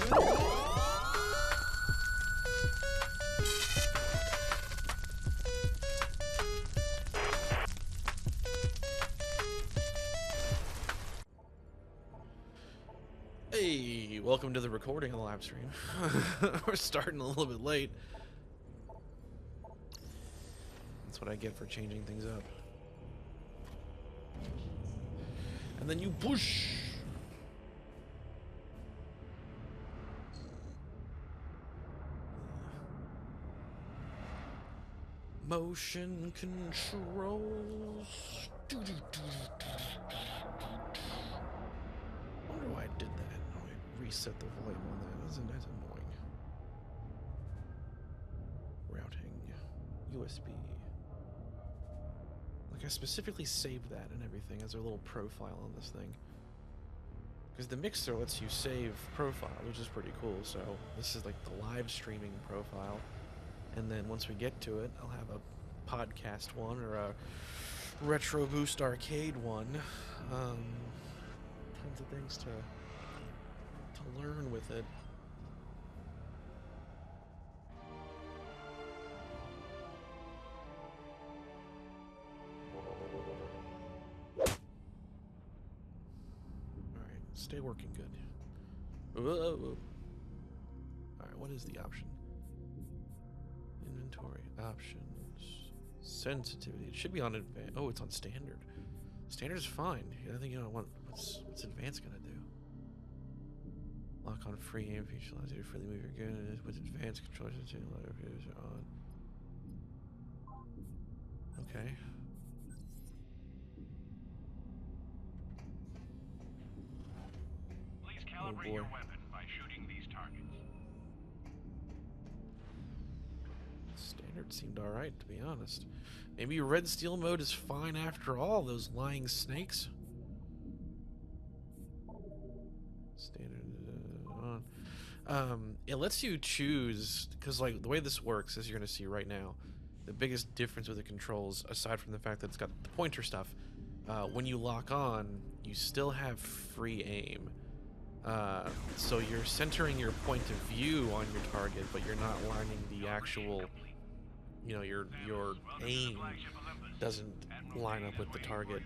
Hey, welcome to the recording of the live stream. We're starting a little bit late. That's what I get for changing things up. And then you push. Motion controls. I wonder why I did that. Oh, I reset the volume on that. That's annoying. Routing. USB. Like, I specifically saved that and everything as a little profile on this thing. Because the mixer lets you save profile, which is pretty cool. So this is like the live streaming profile. And then once we get to it, I'll have a podcast one or a Retro Boost Arcade one. Tons of things to learn with it. Alright, stay working good. Whoa. Alright, what is the option? Inventory options. Sensitivity. It should be on advanced. Oh, it's on standard. Standard is fine. I think you don't want. What's advanced gonna do? Lock on free aim feature allows you to freely move your gun with advanced controls on. Okay. Please calibrate your weapon by shooting these targets. Standard seemed alright, to be honest. Maybe red steel mode is fine after all, those lying snakes. Standard on. It lets you choose, because like the way this works, as you're going to see right now, the biggest difference with the controls, aside from the fact that it's got the pointer stuff, when you lock on, you still have free aim. So you're centering your point of view on your target, but you're not lining the actual, you know, your aim doesn't line up with the target,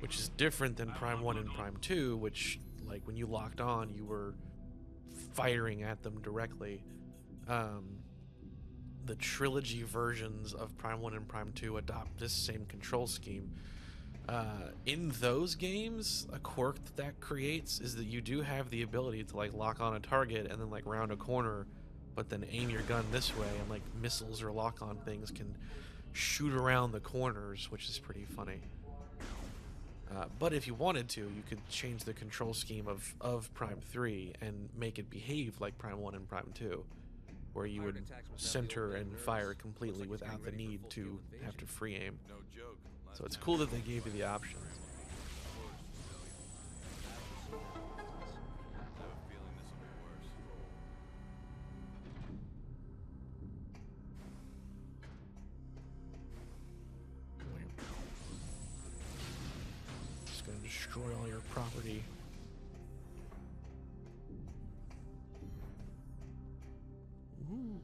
which is different than Prime 1 and Prime 2, which, like, when you locked on, you were firing at them directly. The trilogy versions of Prime 1 and Prime 2 adopt this same control scheme. In those games, a quirk that creates is that you do have the ability to like lock on a target and then like round a corner, but then aim your gun this way, and like missiles or lock-on things can shoot around the corners, which is pretty funny. But if you wanted to, you could change the control scheme of Prime 3 and make it behave like Prime 1 and Prime 2, where you would center and fire completely without the need to have to free aim. So it's cool that they gave you the option. Just gonna destroy all your property. Ooh.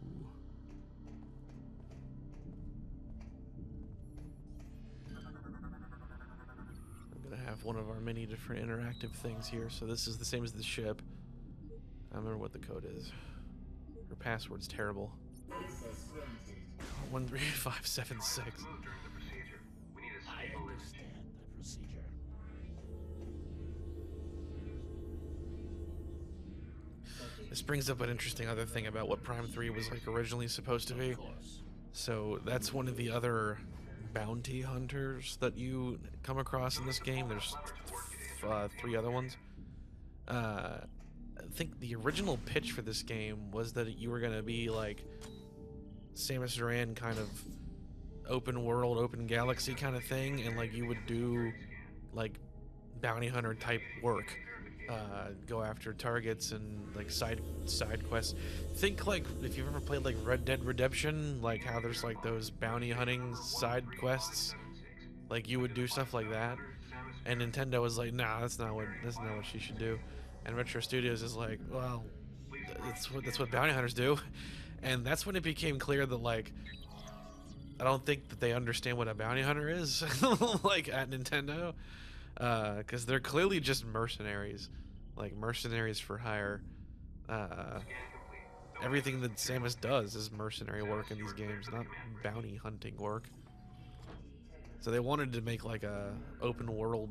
I'm gonna have one of our many different interactive things here. So this is the same as the ship. I remember what the code is. Her password's terrible. 13576. I understand the procedure. This brings up an interesting other thing about what Prime 3 was like originally supposed to be. So that's one of the other bounty hunters that you come across in this game. There's 3 other ones. I think the original pitch for this game was that you were gonna be like Samus Aran kind of open world, open galaxy kind of thing, and like you would do like bounty hunter type work. Go after targets and like side quests. Think like if you've ever played like Red Dead Redemption, like how there's like those bounty hunting side quests, like you would do stuff like that. And Nintendo was like, nah, that's not what she should do. And Retro Studios is like, well, that's what bounty hunters do, and that's when it became clear that like I don't think that they understand what a bounty hunter is, like at Nintendo, because they're clearly just mercenaries, like mercenaries for hire. Uh, Everything that Samus does is mercenary work in these games, not bounty hunting work. So they wanted to make like a open world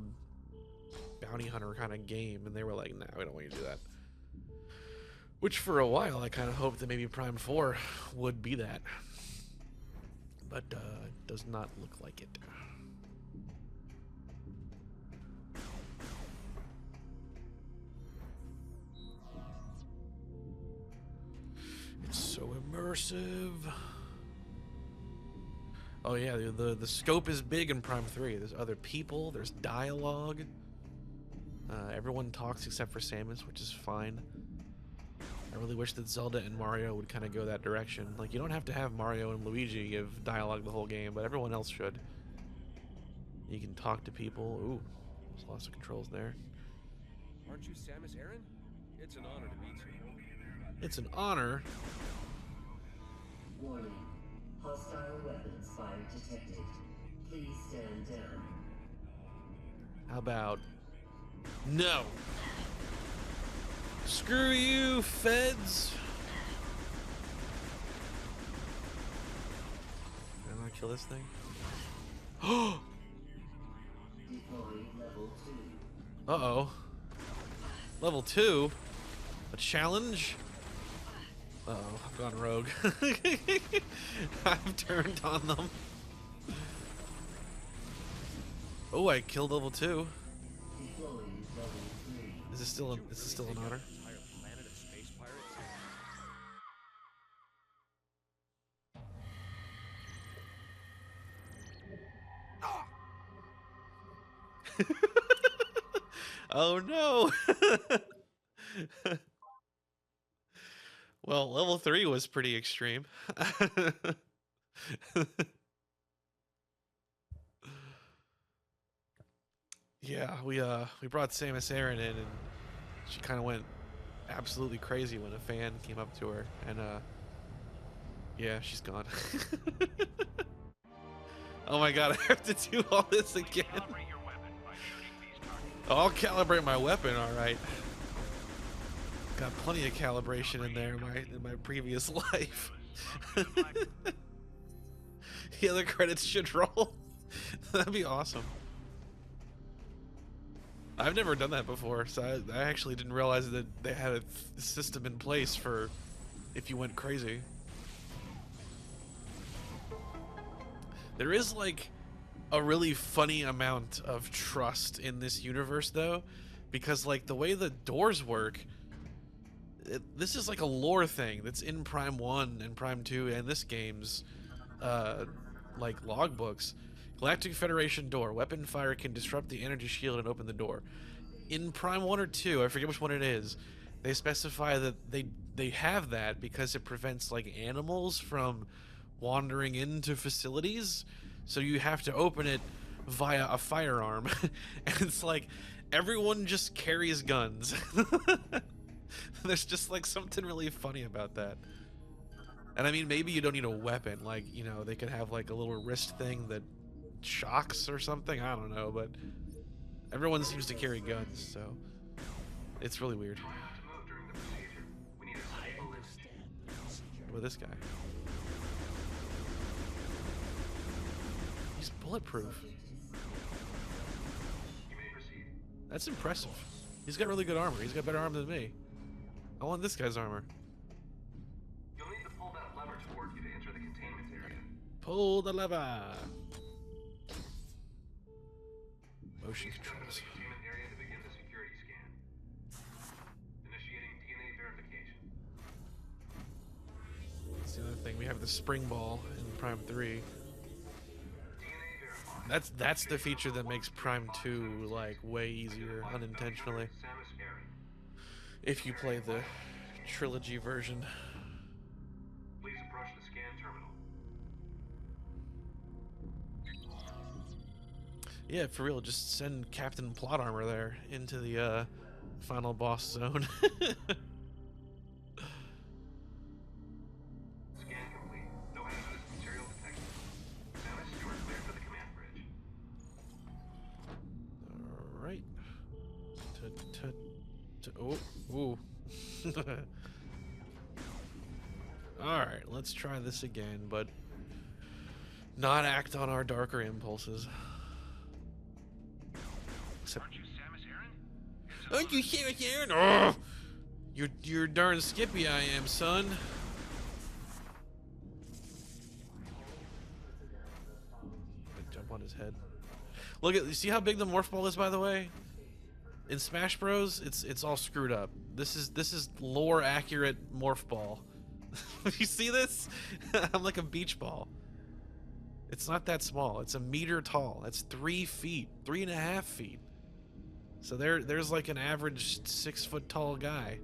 bounty hunter kind of game, and they were like, "Nah, we don't want you to do that." Which for a while I kind of hoped that maybe Prime 4 would be that, but it does not look like it. It's so immersive. Oh yeah, the scope is big in Prime 3. There's other people, there's dialogue. Everyone talks except for Samus, which is fine. I really wish that Zelda and Mario would kind of go that direction. Like, you don't have to have Mario and Luigi give dialogue the whole game, but everyone else should. You can talk to people. Ooh, there's lots of controls there. Aren't you Samus Aran? It's an honor to meet you. It's an honor. Warning. Hostile weapons fire detected. Please stand down. How about... No! Screw you, feds! Am I gonna kill this thing? Oh! Deploying level 2. Uh-oh. Level 2? A challenge? Uh-oh, I've gone rogue. I've turned on them. Oh, I killed level 2. Deploying level 3. Is this still an honor? Entire planet of space pirates? Oh no! Well, level 3 was pretty extreme. Yeah, we brought Samus Aran in, and she kind of went absolutely crazy when a fan came up to her, and yeah, she's gone. Oh my god, I have to do all this again. Calibrate your weapon by shooting these targets. I'll calibrate my weapon, all right. Got plenty of calibration in there in my previous life. Yeah, the credits should roll. That'd be awesome. I've never done that before, so I actually didn't realize that they had a system in place for if you went crazy. There is like a really funny amount of trust in this universe though, because like the way the doors work, this is like a lore thing that's in Prime 1 and Prime 2 and this game's like logbooks. Galactic Federation door. Weapon fire can disrupt the energy shield and open the door. In Prime 1 or 2, I forget which one it is, they specify that they have that because it prevents like animals from wandering into facilities. So you have to open it via a firearm. And it's like everyone just carries guns. There's just like something really funny about that. And I mean, maybe you don't need a weapon. Like, you know, they could have like a little wrist thing that shocks or something. I don't know, but everyone seems to carry guns, so it's really weird. What about this guy? He's bulletproof. That's impressive. He's got really good armor. He's got better armor than me. I want this guy's armor. You'll need to pull that lever towards you to enter the containment area. Pull the lever. Motion controls. Containment area to begin the security scan. Initiating DNA verification. That's the other thing. We have the spring ball in Prime 3. DNA verified. That's the feature that makes Prime 2 like way easier unintentionally. Samus Aran. If you play the trilogy version. Please approach the scan terminal. Yeah, for real, just send Captain Plot Armor there into the final boss zone. Oh, ooh. Alright, let's try this again, but not act on our darker impulses. Except, Aren't you Samus Aran? aren't you Samus Aran? Oh, you're darn skippy I am, son. I jump on his head. Look at, you see how big the morph ball is, by the way? In Smash Bros, it's all screwed up. This is lore accurate morph ball. You see this? I'm like a beach ball. It's not that small. It's a meter tall. That's 3 feet, 3.5 feet. So there's like an average 6 foot tall guy.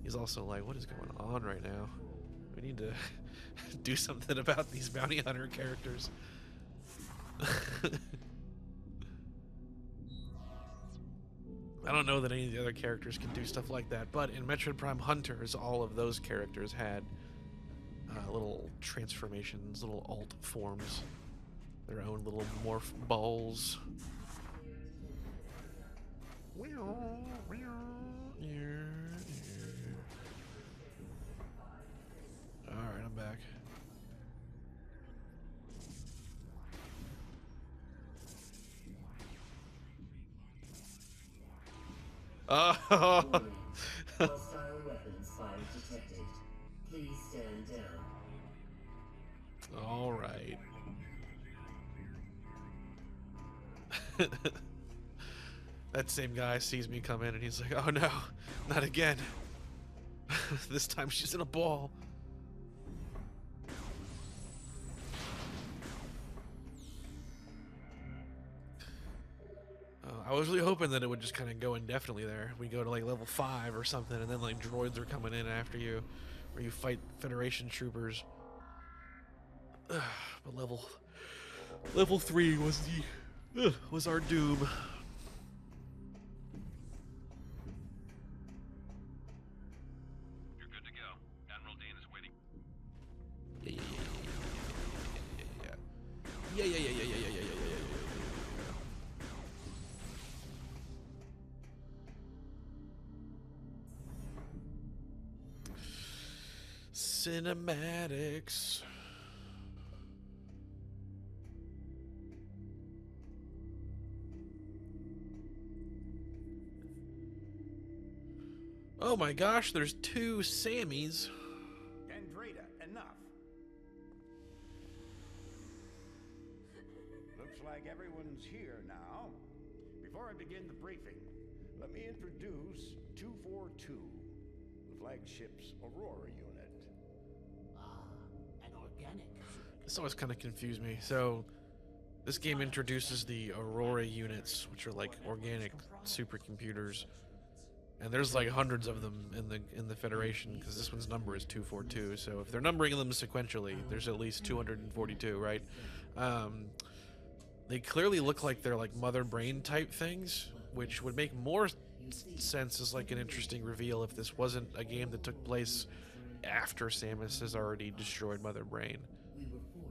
He's also like, what is going on right now? We need to do something about these bounty hunter characters. I don't know that any of the other characters can do stuff like that, but in Metroid Prime Hunters, all of those characters had little transformations, little alt forms, their own little morph balls. Alright, I'm back. Oh! Hostile weapons fire detected. Please stand down. All right. That same guy sees me come in and he's like, oh no, not again. This time she's in a ball. I was really hoping that it would just kind of go indefinitely there. We go to like level 5 or something, and then like droids are coming in after you, or you fight Federation troopers. But level 3 was our doom. You're good to go. Admiral Dane is waiting. Yeah. Cinematics. Oh my gosh, there's 2 Sammys. Andreda, enough. Looks like everyone's here now. Before I begin the briefing, let me introduce 242, the flagship's Aurora unit. An organic. This always kind of confused me. So, this game introduces the Aurora units, which are like organic supercomputers, and there's like hundreds of them in the Federation, because this one's number is 242. So if they're numbering them sequentially, there's at least 242, right? They clearly look like they're like mother brain type things, which would make more sense as like an interesting reveal if this wasn't a game that took place after Samus has already destroyed Mother Brain.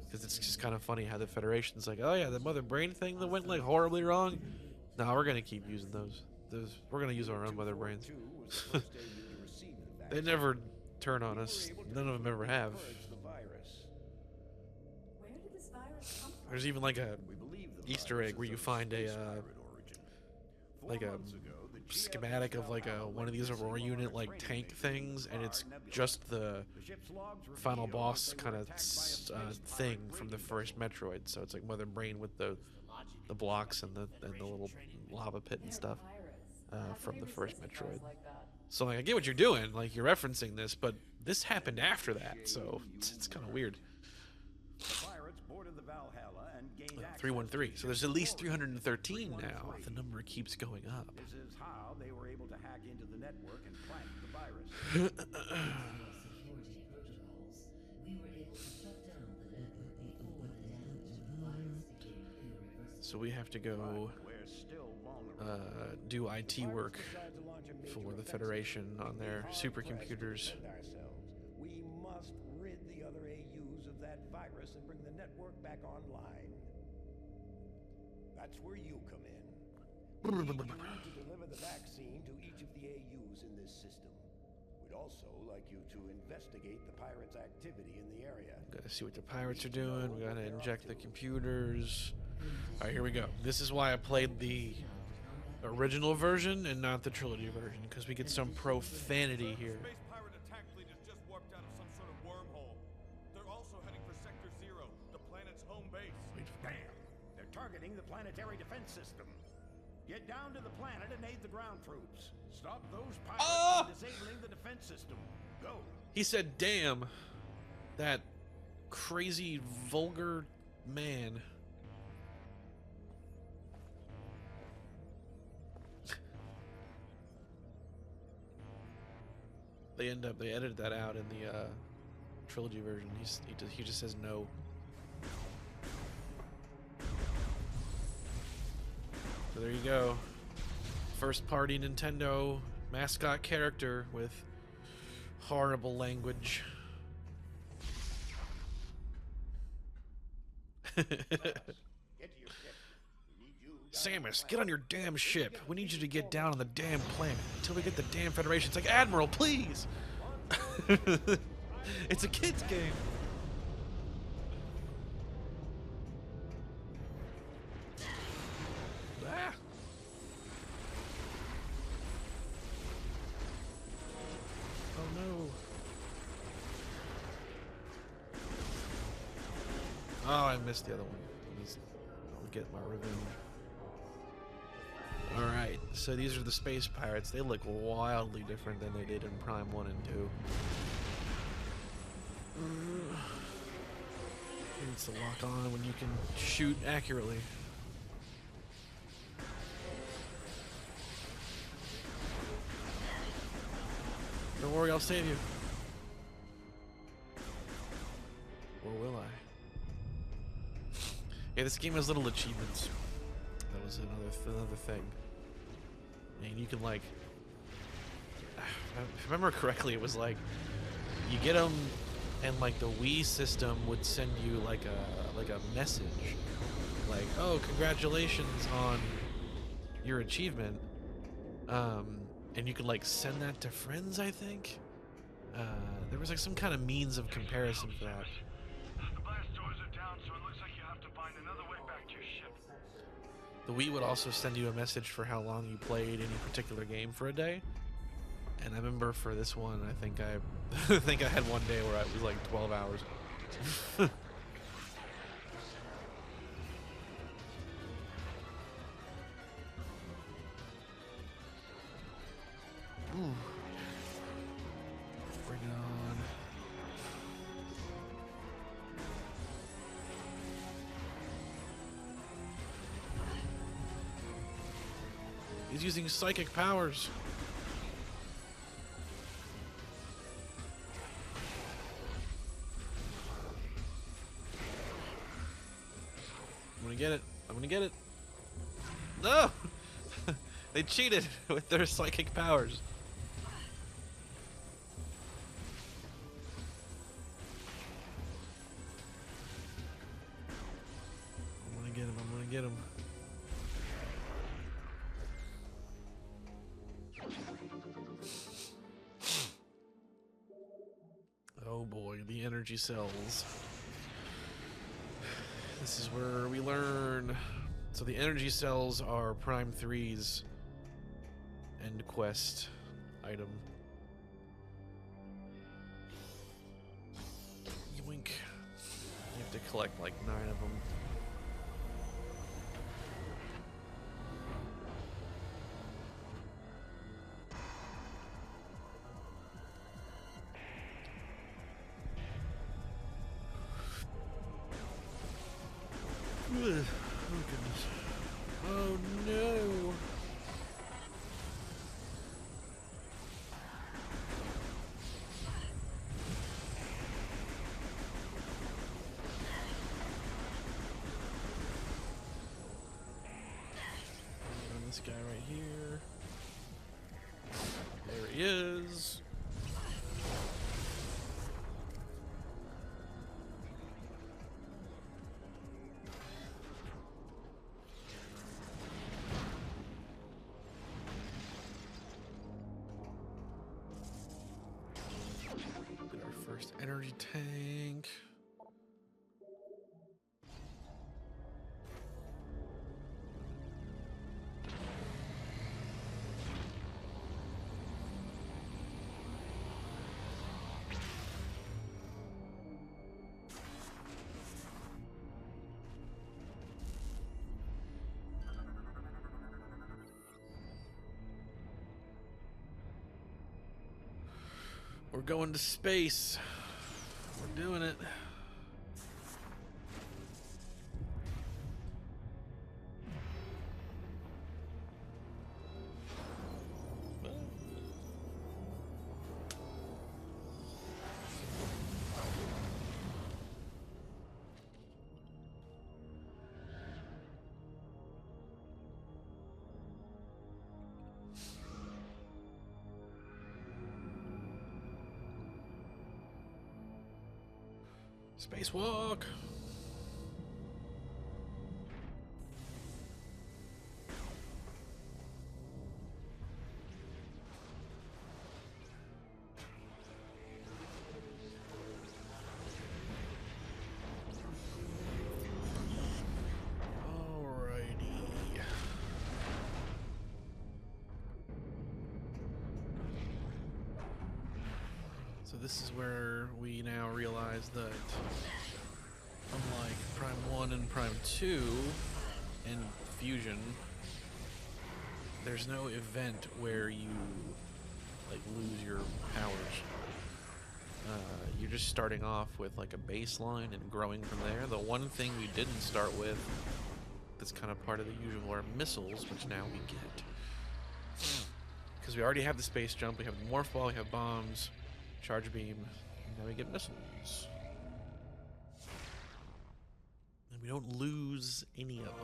Because it's just kind of funny how the Federation's like, oh yeah, the Mother Brain thing that went like horribly wrong. No, we're gonna keep using those. We're gonna use our own Mother Brains. They never turn on us. None of them ever have. Where did this virus come from? There's even like a Easter egg where you find a schematic of like one of these Aurora unit like tank things, and it's just the final boss kind of thing from the first Metroid. So it's like Mother Brain with the blocks and the little lava pit and stuff from the first Metroid. So like I get what you're doing, like you're referencing this, but this happened after that, so it's kind of weird. 313. So there's at least 313 now. The number keeps going up. This is how they were able to hack into the network and plant the virus. Security protocols. We were able to shut down the network before the damage of the virus became irreversible. So we have to go We're still vulnerable. do IT work for the Federation on their supercomputers. We must rid the other AUs of that virus and bring the network back online. That's where you come in. We need to deliver the vaccine to each of the AUs in this system. We'd also like you to investigate the pirates' activity in the area. Gotta see what the pirates are doing. We gotta inject the computers. Alright, here we go. This is why I played the original version and not the trilogy version, because we get some profanity here. Space pirate attack fleet has just warped out of some sort of wormhole. They're also heading for Sector 0, the planet's home base. Damn! They're targeting the planetary defense system. Get down to the planet and aid the ground troops. Stop those pirates from disabling the defense system. Go! He said, damn. That crazy, vulgar man. They edited that out in the trilogy version. He just says no. So there you go. First party Nintendo mascot character with horrible language. Get to your ship. We need you down Samus, get on your damn ship. We need you to get down on the damn planet until we get the damn Federation. It's like, Admiral, please. It's a kid's game. Ah. Oh no. Oh, I missed the other one. I'll get my revenge. Alright, so these are the space pirates. They look wildly different than they did in Prime 1 and 2. It's to lock on when you can shoot accurately. Don't worry, I'll save you. Or will I? Yeah, this game has little achievements. That was another thing. And you can, like, if I remember correctly, it was like you get them, and like the Wii system would send you like a message, like, oh, congratulations on your achievement, and you could like send that to friends. I think there was like some kind of means of comparison for that. The blast doors are down, so it looks like you have to find another way back to your ship. The Wii would also send you a message for how long you played any particular game for a day. And I remember for this one, I think I had one day where it was like 12 hours. Ooh. Bring it on. He's using psychic powers. I'm gonna get it. I'm gonna get it. No! They cheated with their psychic powers. I'm gonna get him. I'm gonna get him. Oh boy, the energy cells. This is where we learn. So the energy cells are Prime 3's end quest item. Yoink. You have to collect like 9 of them. Ugh. Oh goodness. Oh no. And this guy right here. There he is. energy tank. We're going to space. We're doing it. Spacewalk. Alrighty. So this is where we now realize that unlike Prime 1 and Prime 2 and Fusion, there's no event where you like lose your powers. You're just starting off with like a baseline and growing from there. The one thing we didn't start with that's kind of part of the usual are missiles, which now we get. Because we already have the space jump, we have the morph ball, we have bombs, charge beam, and now we get missiles. And we don't lose any of them.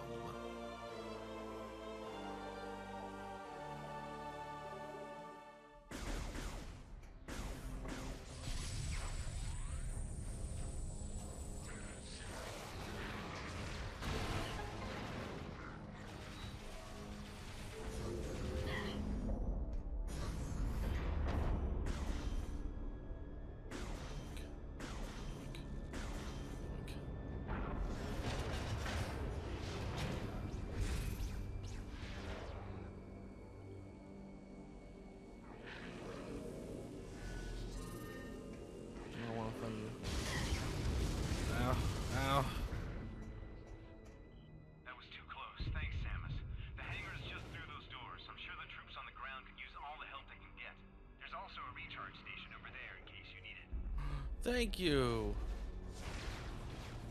Thank you.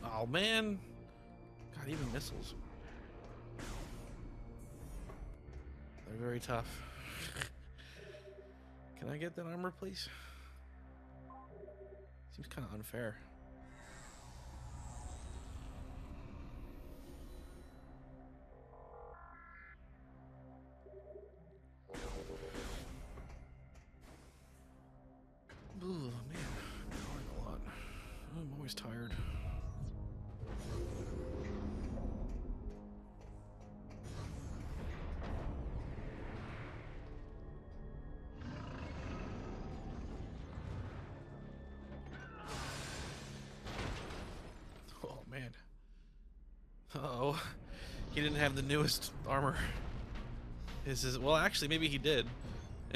Oh man. God, even missiles. They're very tough. Can I get that armor, please? Seems kind of unfair. Ooh, man. A lot. I'm always tired. Oh man. Uh-oh. He didn't have the newest armor. Well, actually, maybe he did.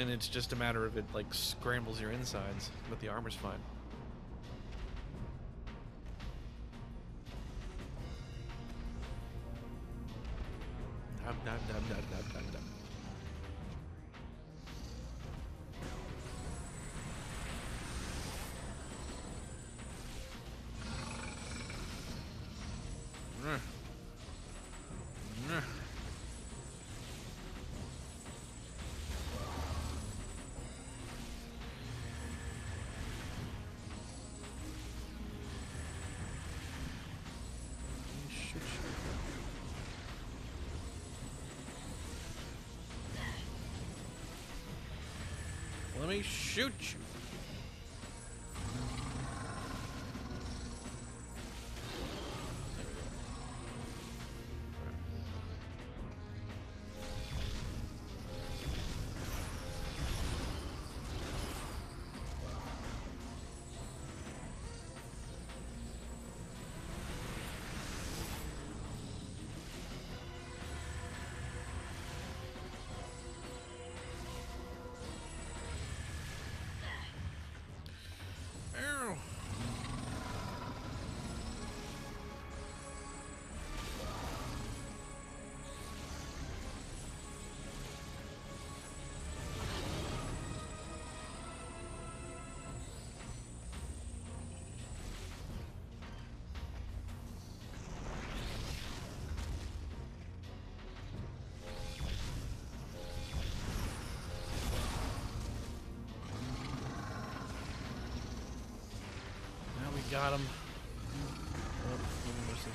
And it's just a matter of it, like, scrambles your insides, but the armor's fine. Dum, dum, dum, dum, dum, dum, dum. Let me shoot you. Got him. Oh, what's this?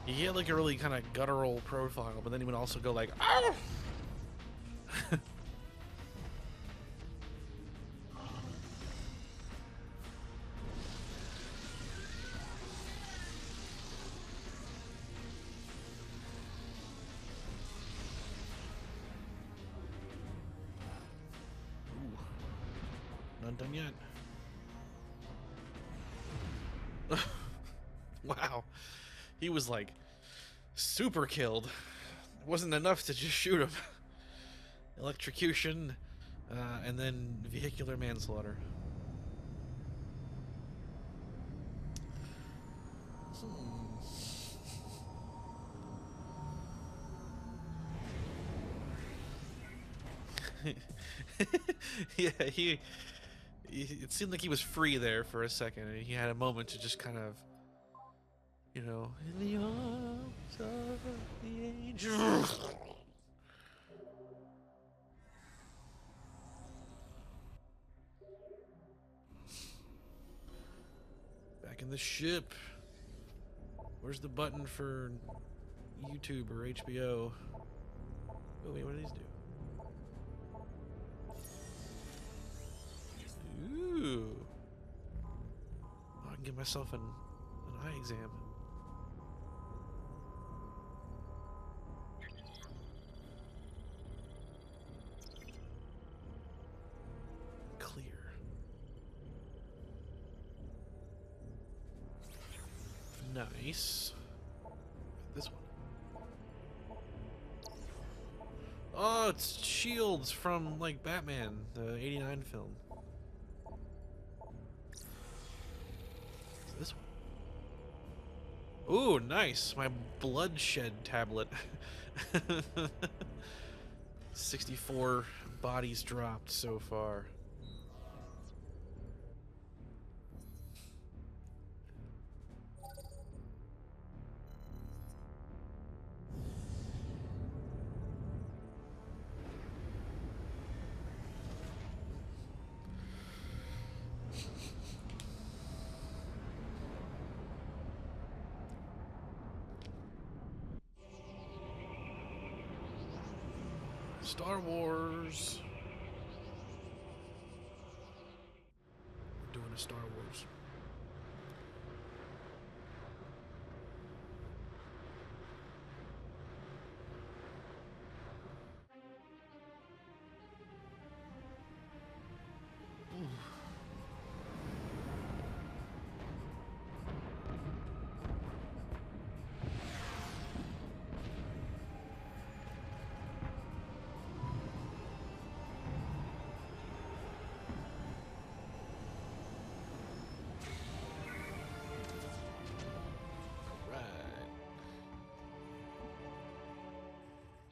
He had like a really kind of guttural profile, but then he would also go like, "Ow!" Ooh, not done yet. Wow, he was like super killed. It wasn't enough to just shoot him. Electrocution, and then vehicular manslaughter. Yeah, it seemed like he was free there for a second, and he had a moment to just kind of, you know, in the arms of the angel. Back in the ship. Where's the button for YouTube or HBO? Oh wait, what do these do? Ooh. Oh, I can give myself an eye exam. Clear. Nice. This one. Oh, it's Shields from like Batman, the '89 film. This one. Ooh, nice. My bloodshed tablet. 64 bodies dropped so far. Star Wars. We're doing a Star Wars.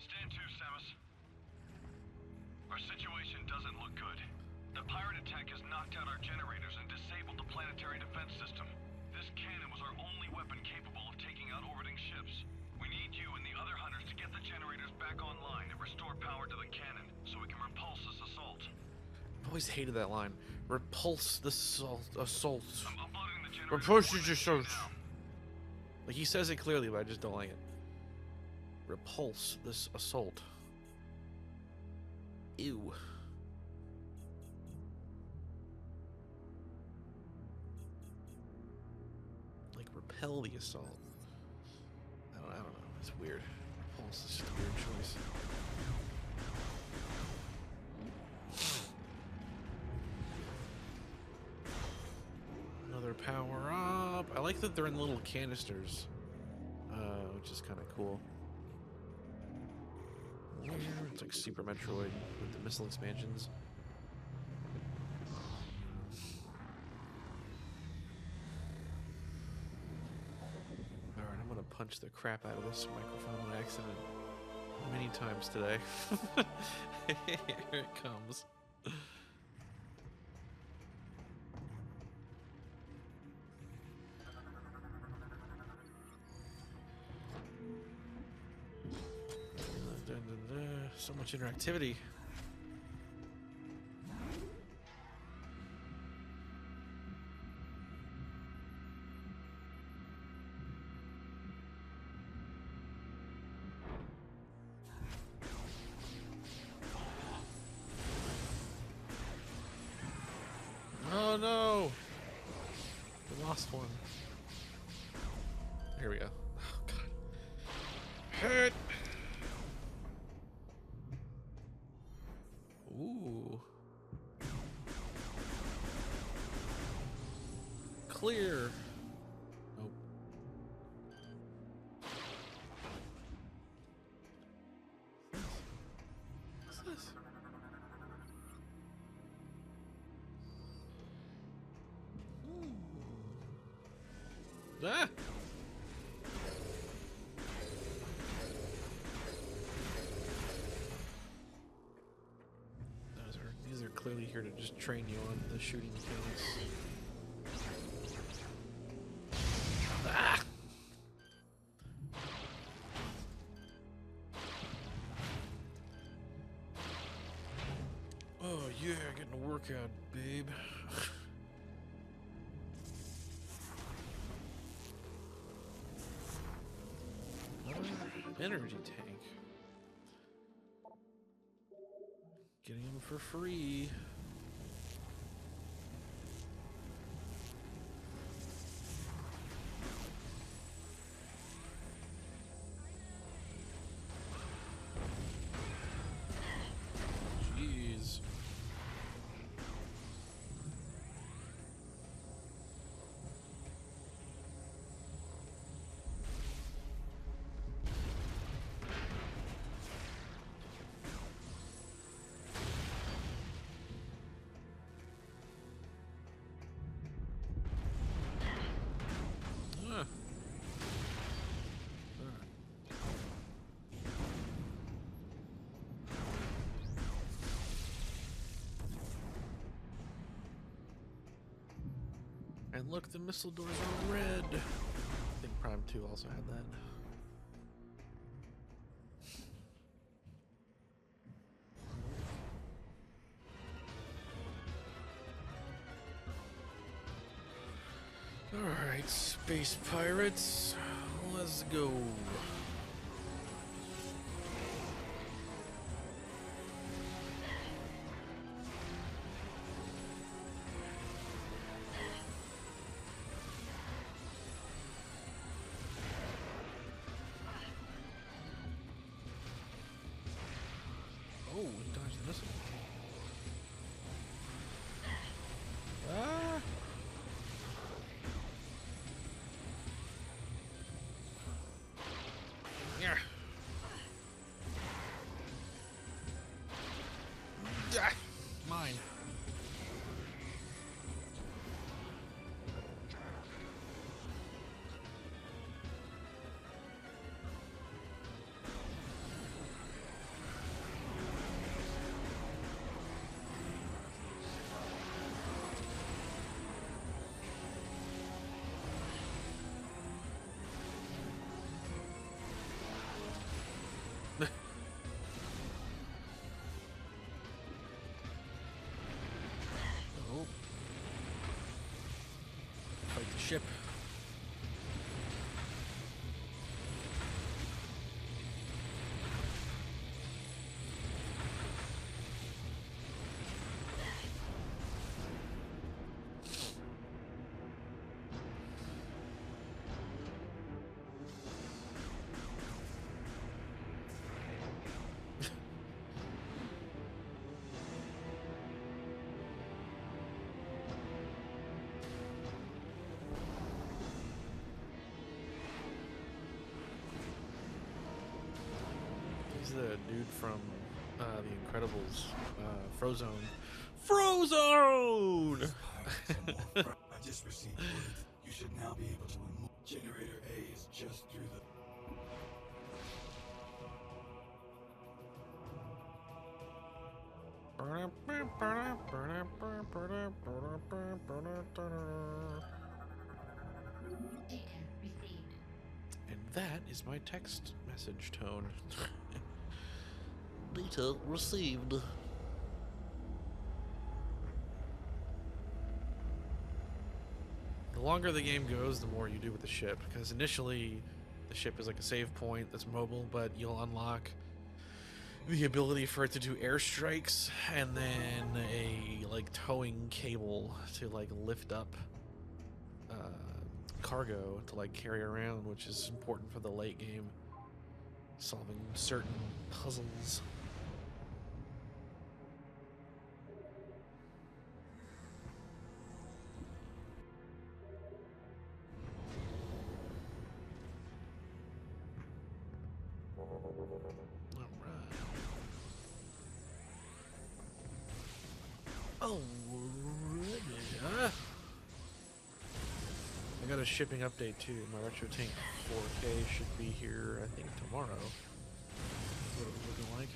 Stand to, Samus. Our situation doesn't look good. The pirate attack has knocked out our generators and disabled the planetary defense system. This cannon was our only weapon capable of taking out orbiting ships. We need you and the other hunters to get the generators back online and restore power to the cannon so we can repulse this assault. I've always hated that line. Repulse the assault. I'm uploading the generators. Repulse the assault. Like he says it clearly, but I just don't like it. Repulse this assault. Ew. Like repel the assault. I don't know. It's weird. Repulse is just a weird choice. Another power up. I like that they're in little canisters, which is kind of cool. It's like Super Metroid with the missile expansions. Alright, I'm gonna punch the crap out of this microphone on accident. many times today. Here it comes. So much interactivity. Oh no! We lost one. Here we go. Oh god. Hit! Ooh. Clear. Nope. What's this? Ah! These are clearly here to just train you on the shooting mechanics. Ah! Oh yeah, getting a workout, babe. Energy tank. Getting them for free. Jeez. And look, the missile doors are red. I think Prime 2 also had that. Alright, space pirates, let's go. Oh, we dodged the missile. Ah! Yeah. Ah, mine. Oh. Fight the ship. He's the dude from The Incredibles, Frozone. Frozone! I just received word. You should now be able to remove. Generator A is just through the. Data received. And that is my text message tone. Data received. The longer the game goes, the more you do with the ship, because initially the ship is like a save point that's mobile, but you'll unlock the ability for it to do airstrikes and then a like towing cable to like lift up cargo to like carry around, which is important for the late game, solving certain puzzles. Oh, I got a shipping update too. My RetroTINK 4K should be here, I think, tomorrow. That's what it was looking like.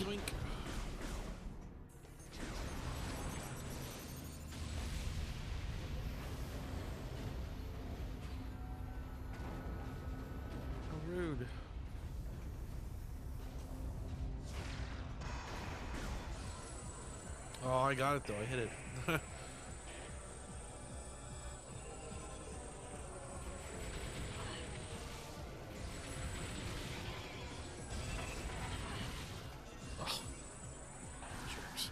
Yoink. How rude. Oh, I got it though. I hit it. Oh, jerks.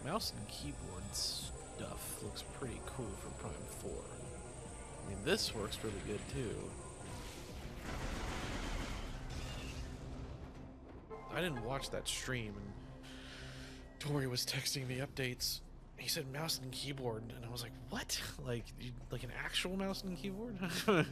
The mouse and keyboard stuff looks pretty cool for Prime 4. I mean, this works really good too. I didn't watch that stream, and Tori was texting me updates. He said mouse and keyboard, and I was like, "What? Like an actual mouse and keyboard?" Yoink.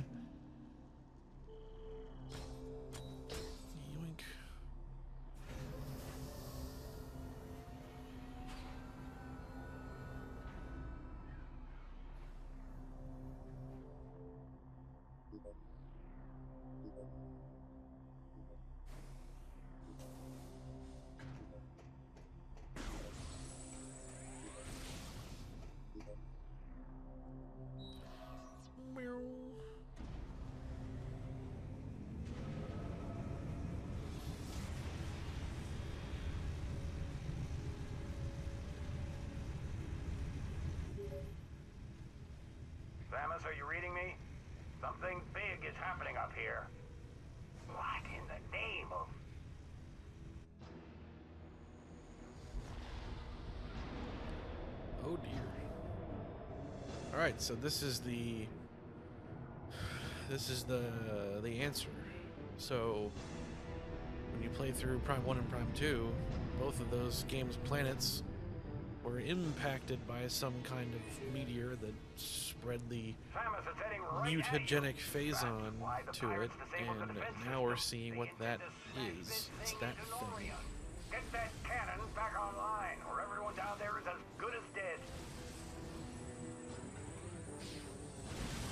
Meow. Samus, are you reading me? Something big is happening up here. What in the name of... Oh dear. All right, so this is the answer. So when you play through Prime 1 and Prime 2, both of those games' planets were impacted by some kind of meteor that spread the Samus is heading right at you. mutagenic phazon That's why the to it, pirates disabled the and defense now we're system. seeing They what that intend to is. smash It's this that thing thing. into DeLorean. Get that cannon back online, or everyone down there is as good as dead.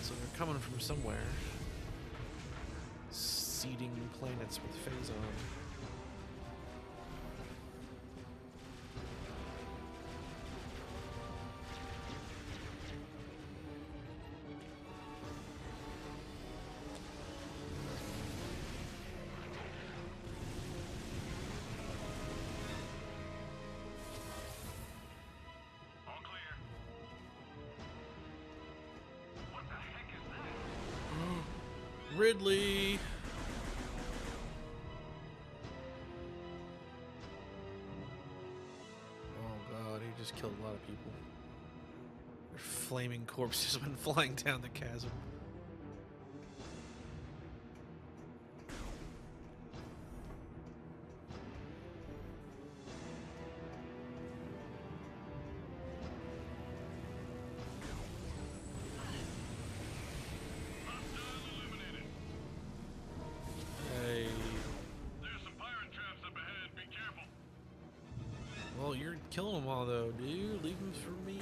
So they're coming from somewhere, seeding planets with phazon. All clear. What the heck is that? Ridley! Oh god, he just killed a lot of people. Their flaming corpses went flying down the chasm. killing them all though, dude. Leave them for me.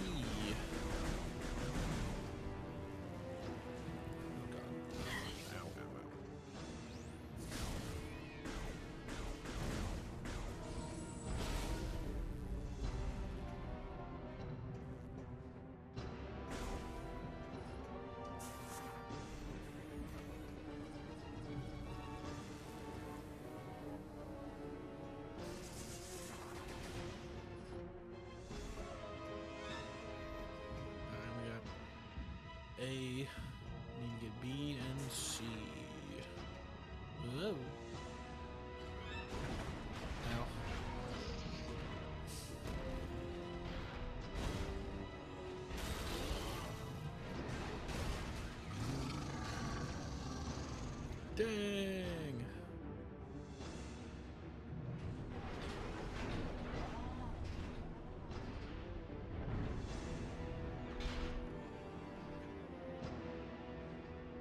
Oh god. Ow, ow, ow. A, need to get B and C. Whoa. Ow. Dang.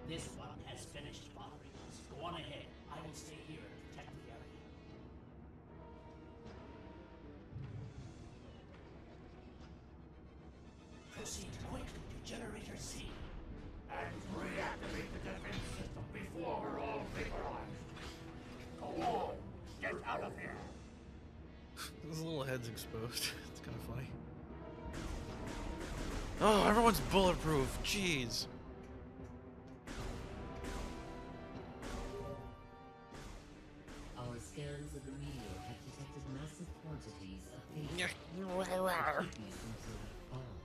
This one has finished bothering us. Go on ahead. I will stay here and protect the area. Proceed quickly to Generator C. And reactivate the defense system before we're all vaporized. Go on, get out of here. His little head's exposed. It's kind of funny. Oh, everyone's bulletproof. Jeez. Our scans of the meteor have detected massive quantities of paper. Yeah. Could be some sort of bomb.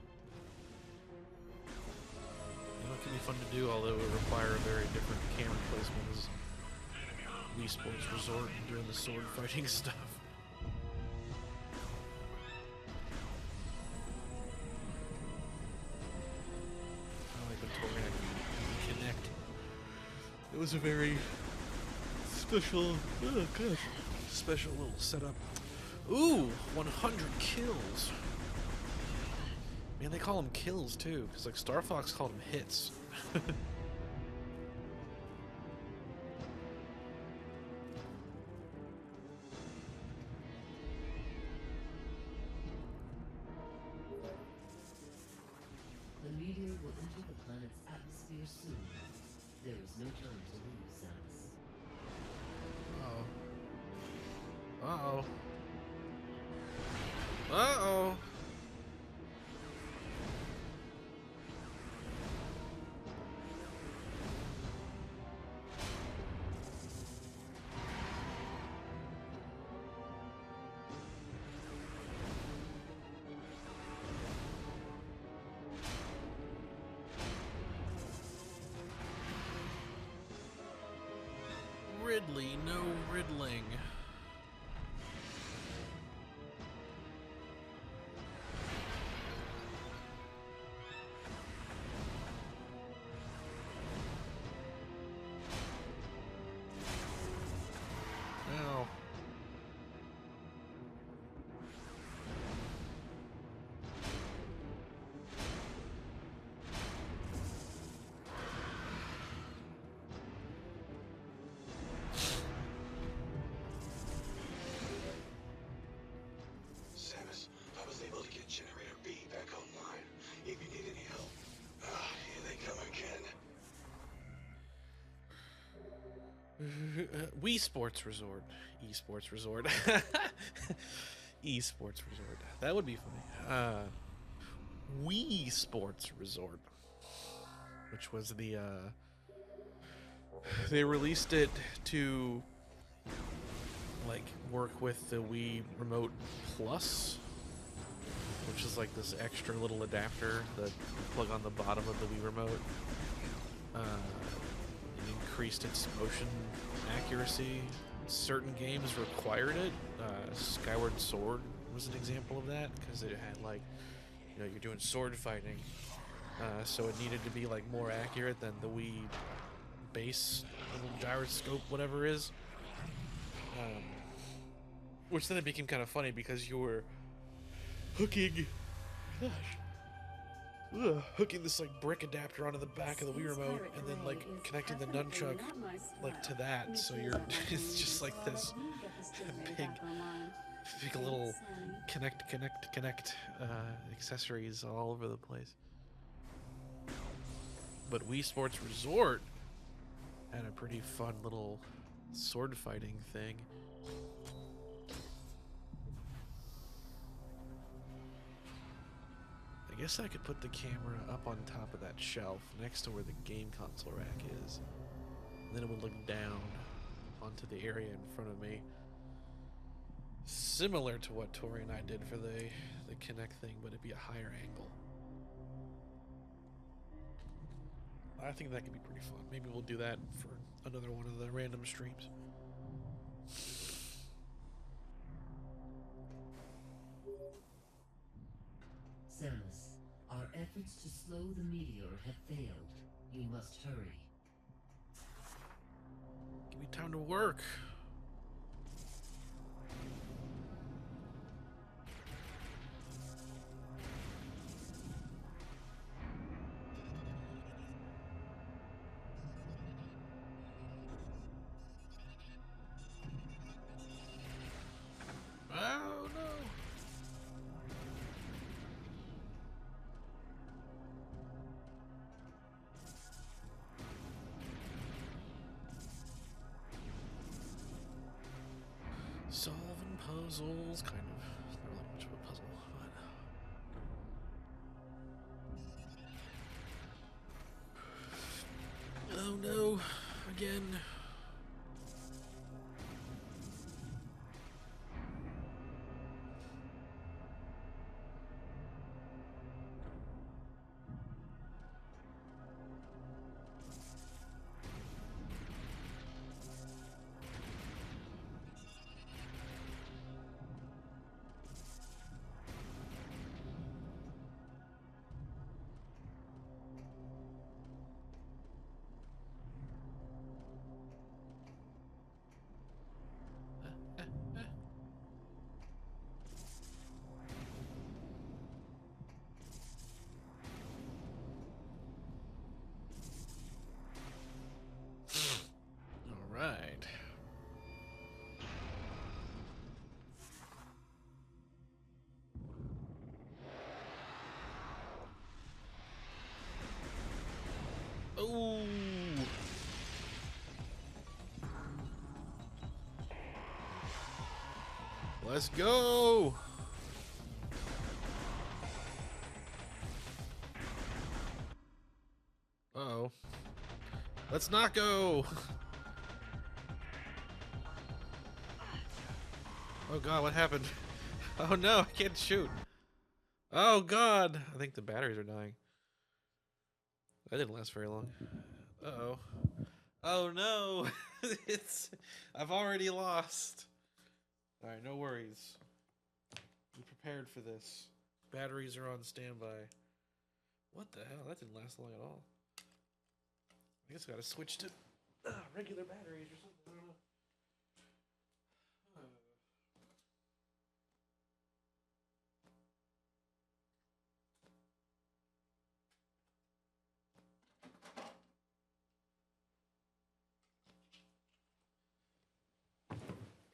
You know, it can be fun to do, although it would require a very different camera placement as Wii Sports Resort and doing the sword fighting stuff. I like the Torag Connect. It was a very special, oh gosh, special little setup. Ooh, 100 kills. Man, they call them kills too, because like Star Fox called them hits. The meteor will enter the planet's atmosphere soon. There is no time to lose, Samus. Uh-oh. Uh-oh. Uh-oh. Ridley, no riddling. Ow. Samus, I was able to get Generator B back online. If you need any help. Here they come again. Wii Sports Resort. Esports Resort. Esports Resort. That would be funny. Wii Sports Resort. Which was the, they released it to, like, work with the Wii Remote Plus, which is like this extra little adapter that you plug on the bottom of the Wii Remote. It increased its motion accuracy. Certain games required it. Skyward Sword was an example of that, because it had, like, you know, you're doing sword fighting, so it needed to be like more accurate than the Wii base little gyroscope, whatever it is. Which then it became kind of funny because you were hooking, hooking this like brick adapter onto the back of the Wii remote, and then like connecting the nunchuck like to that. So you're it's just like this big Make a little connect accessories all over the place. But Wii Sports Resort had a pretty fun little sword fighting thing. I guess I could put the camera up on top of that shelf next to where the game console rack is. And then it would look down onto the area in front of me. Similar to what Tori and I did for the Kinect thing, but it'd be a higher angle. I think that could be pretty fun. Maybe we'll do that for another one of the random streams. Samus, our efforts to slow the meteor have failed. You must hurry. Give me time to work. Oh no. Solving puzzles, kind of. It's not really much of a puzzle, but. Oh no, again. All right. Oh. Let's go. Uh-oh. Let's not go. Oh god, what happened? Oh no, I can't shoot. Oh god, I think the batteries are dying. That didn't last very long. Uh-oh. Oh no. I've already lost. Alright, no worries. Be prepared for this. Batteries are on standby. What the hell? That didn't last long at all. I guess I gotta switch to regular batteries or something. I don't know.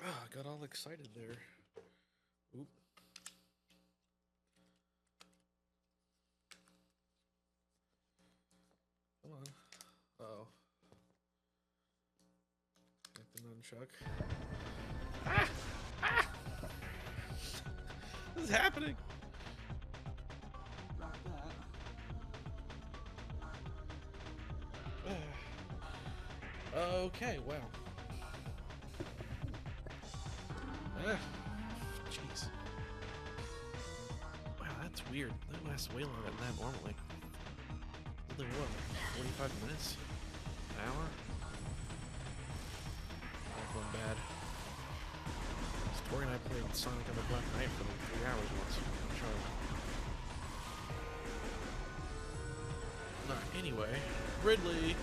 I got all excited there. Oop. Come on. Uh-oh. Got the nunchuck. Ah! Ah! What is happening? Not that. Okay, wow. Jeez. Wow, that's weird. That lasts way longer than that normally. Only what, 45 minutes? An hour? Not going bad. Tori and I played Sonic on the Black Knight for like 3 hours once. Anyway, Ridley.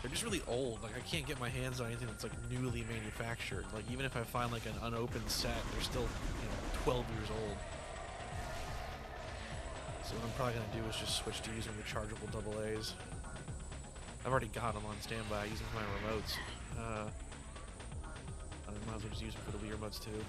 They're just really old. Like, I can't get my hands on anything that's like newly manufactured. Like, even if I find like an unopened set, they're still, 12 years old. So what I'm probably gonna do is just switch to using rechargeable AA's. I've already got them on standby using my remotes. I might as well just use them for the Wii remotes too.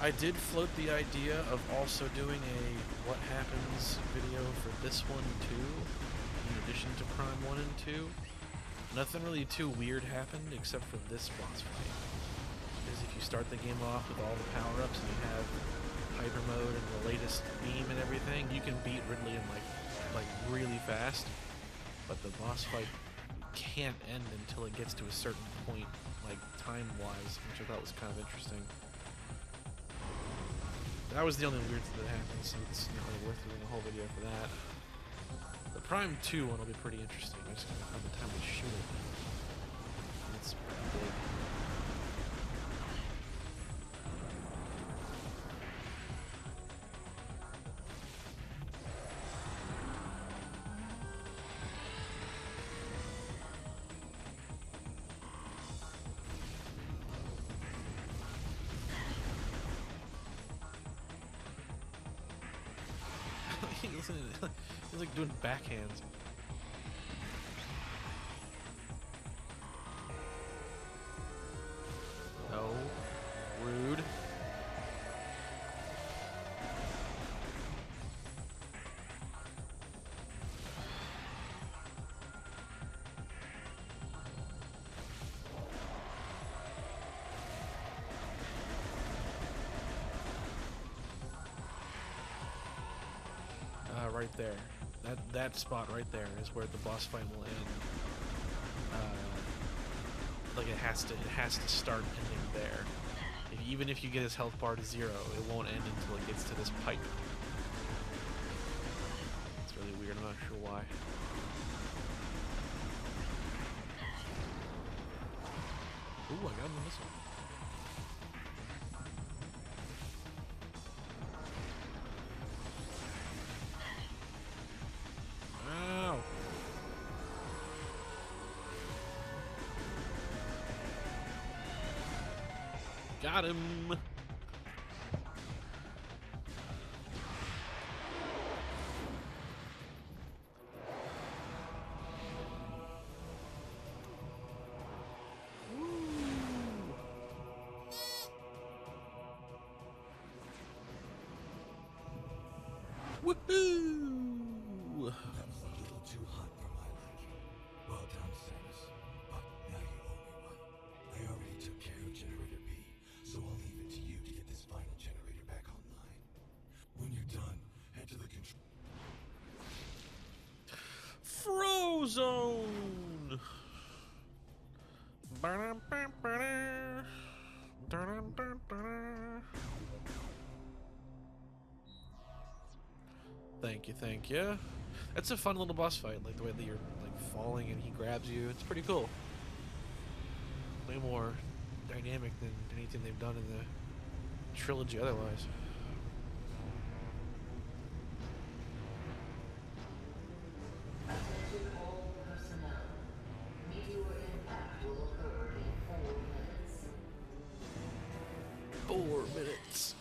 I did float the idea of also doing a what happens video for this one too, in addition to Prime 1 and 2. Nothing really too weird happened except for this boss fight. Because if you start the game off with all the power-ups and you have hyper mode and the latest beam and everything, you can beat Ridley in like really fast. But the boss fight can't end until it gets to a certain point, like time-wise, which I thought was kind of interesting. That was the only weird thing that happened, so it's not really worth doing a whole video for that. The Prime 2 one will be pretty interesting. I just gotta find the time to shoot it. It's pretty big. He's like doing backhands. No. Rude. Right there. That spot right there is where the boss fight will end. Like it has to start ending there. Even if you get his health bar to 0, it won't end until it gets to this pipe. It's really weird. I'm not sure why. Ooh, I got him in this one. Got him! Woohoo! That was a little too hot for my liking. Well done, Samus. But now you owe me one. I already took care of Generator B, so I'll leave it to you to get this final generator back online. When you're done, head to the control. Frozone! Thank you. That's a fun little boss fight, like the way that you're like falling and he grabs you. It's pretty cool. Way more dynamic than anything they've done in the trilogy otherwise. Attention all personnel. Meteor impact will occur in 4 minutes. 4 minutes.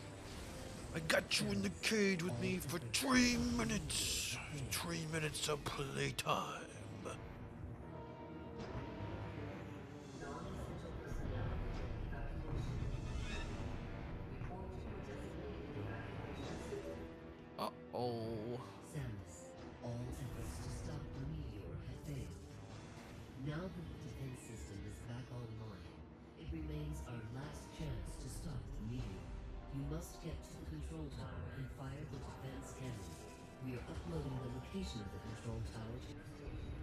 I got you in the cage with me for 3 minutes. 3 minutes of playtime. Non-essential personnel, evacuation. Report to your designated evacuation system. Uh-oh. Samus, all efforts to stop the meteor have failed. Now that the defense system is back online, it remains our last chance to stop the meteor. You must get to the control tower and fire the defense cannon. We are uploading the location of the control tower to your station.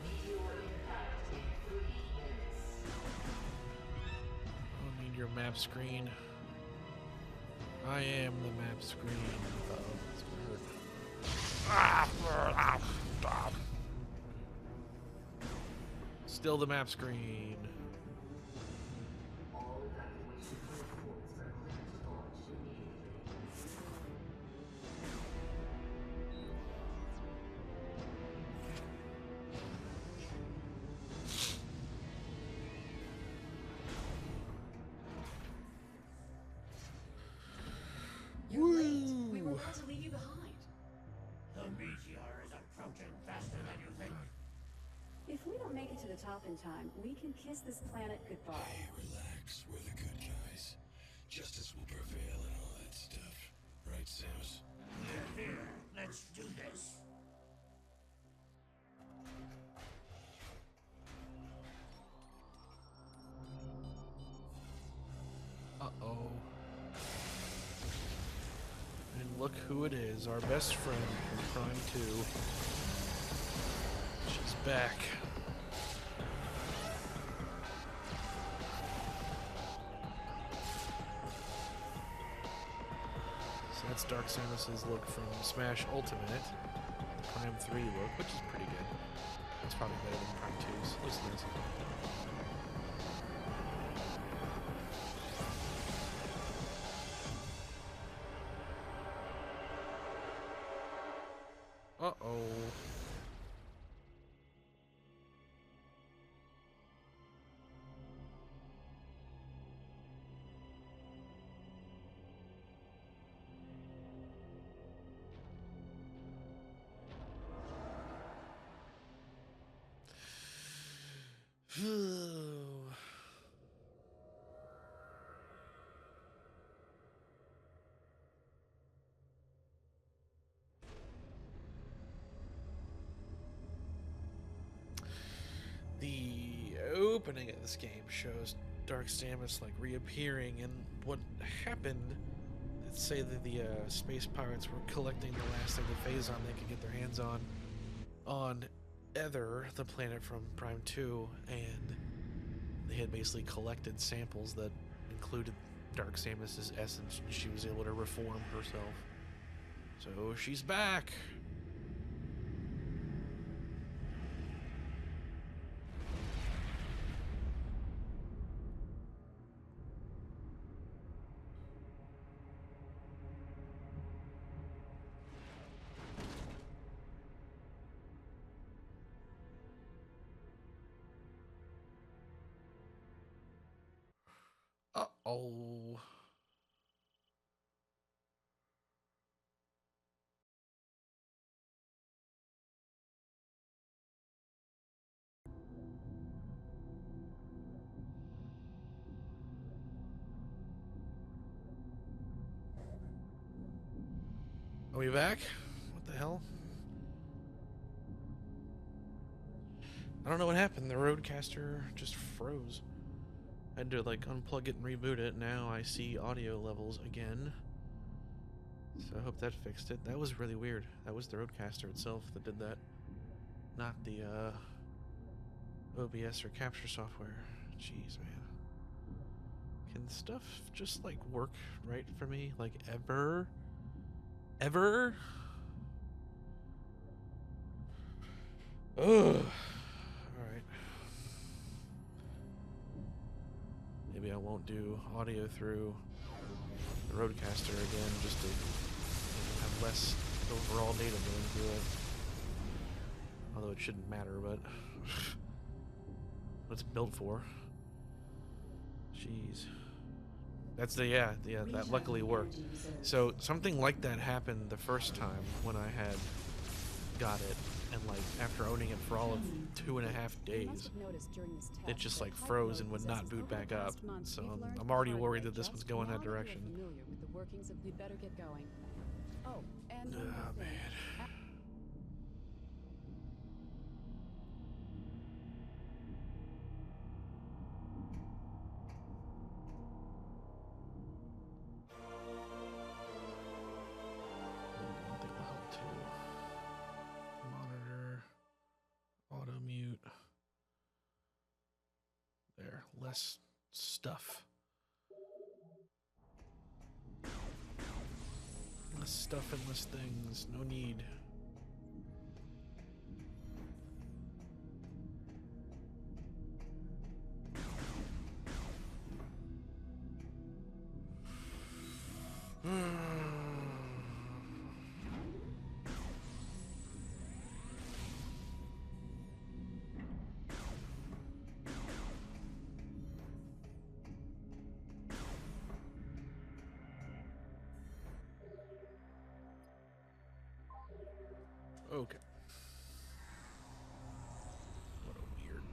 Meteor impact in 3 minutes. I don't need your map screen. I am the map screen. Uh-oh, it's gonna hurt. Still the map screen. All evacuation protocols are the top in time, we can kiss this planet goodbye. Hey, relax. We're the good guys. Justice will prevail and all that stuff. Right, Samus? Here, let's do this. Uh-oh. And look who it is, our best friend from Prime 2. She's back. So that's Dark Samus's look from Smash Ultimate. The Prime 3 look, which is pretty good. It's probably better than Prime 2's. Looks nice. Uh-oh. The opening of this game shows Dark Samus like reappearing, and what happened, let's say that the space pirates were collecting the last of the Phazon they could get their hands on Ether, the planet from Prime 2, and they had basically collected samples that included Dark Samus's essence, and she was able to reform herself. So she's back! Uh-oh. Are we back? What the hell? I don't know what happened. The Roadcaster just froze. I had to like unplug it and reboot it. Now I see audio levels again. So I hope that fixed it. That was really weird. That was the Roadcaster itself that did that. Not the OBS or capture software. Jeez, man. Can stuff just like work right for me? Like ever? Ever? Ugh. Alright. Maybe I won't do audio through the Roadcaster again, just to have less overall data going through it. Although it shouldn't matter, but what it's built for. Jeez. That's that luckily worked. So something like that happened the first time when I had got it, and like after owning it for all of 2.5 days, it just like froze and would not boot back up. So I'm already worried that this one's going that direction. We'd better get going. Oh, and oh man. One thing will help too. Monitor, auto mute. There, less stuff. Less stuff and less things. No need. Okay. What a weird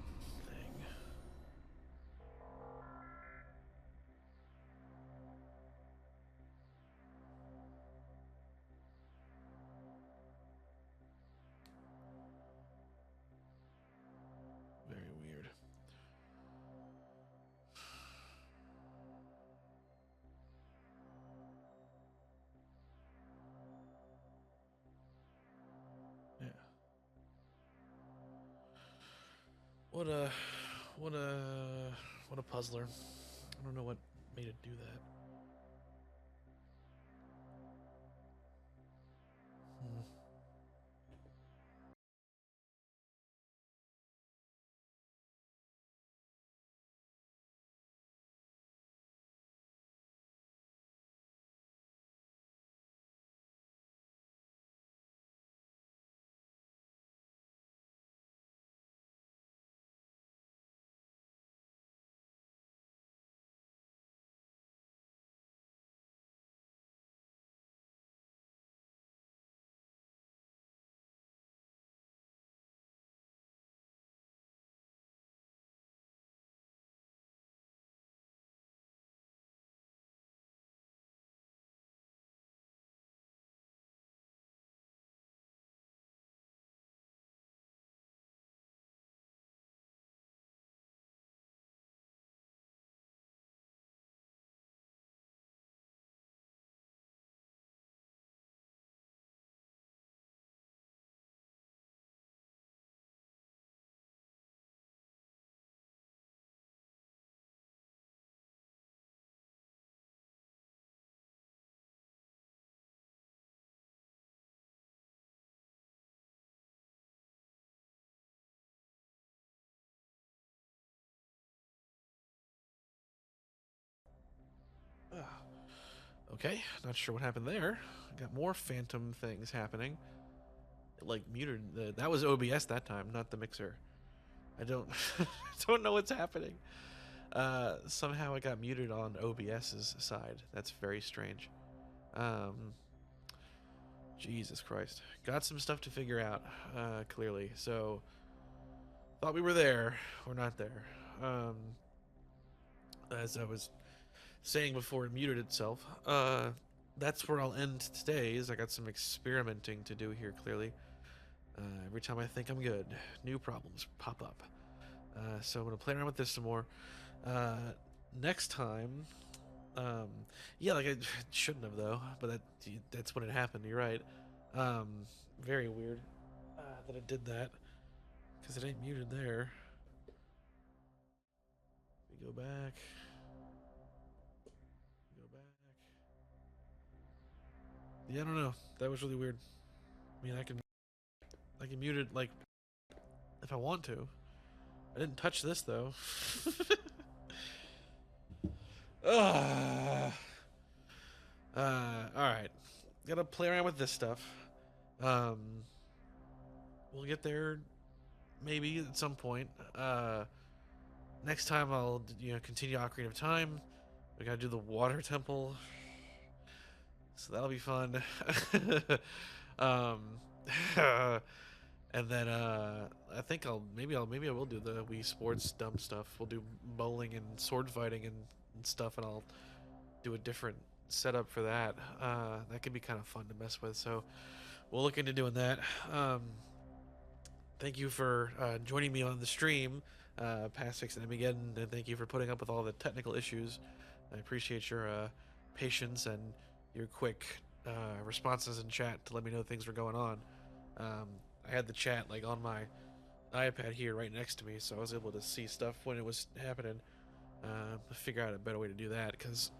What a, what a, what a puzzler. I don't know what made it do that. Hmm. Okay, not sure what happened there. Got more phantom things happening. It, like muted. That was OBS that time, not the mixer. I don't, I don't know what's happening. Somehow it got muted on OBS's side. That's very strange. Um, Jesus Christ. Got some stuff to figure out, clearly. So, thought we were there. We're not there. As I was saying before it muted itself, that's where I'll end today, is I got some experimenting to do here, clearly. Every time I think I'm good, new problems pop up. So I'm going to play around with this some more. Next time, yeah, like I shouldn't have, though, but that's when it happened, you're right. Um, Very weird that it did that, because it ain't muted there. We go back. Go back. Yeah, I don't know. That was really weird. I mean, I can mute it, like, if I want to. I didn't touch this, though. Ugh. Alright. Gotta play around with this stuff. Um, we'll get there maybe at some point. Next time I'll, continue Ocarina of Time. We gotta do the water temple. So that'll be fun. um, and then I think maybe I will do the Wii Sports dumb stuff. We'll do bowling and sword fighting and stuff, and I'll do a different setup for that. That could be kind of fun to mess with. So we'll look into doing that. Thank you for joining me on the stream, past 6 and again, and thank you for putting up with all the technical issues. I appreciate your patience and your quick responses in chat to let me know things were going on. I had the chat like on my iPad here right next to me, so I was able to see stuff when it was happening. Figure out a better way to do that, because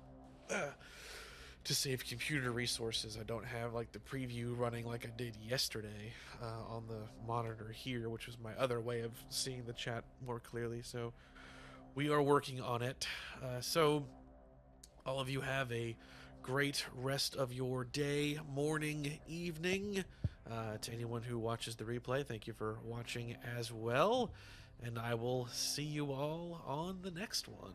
to save computer resources, I don't have like the preview running like I did yesterday on the monitor here, which was my other way of seeing the chat more clearly. So we are working on it. So all of you have a great rest of your day, morning, evening. To anyone who watches the replay, thank you for watching as well. And I will see you all on the next one.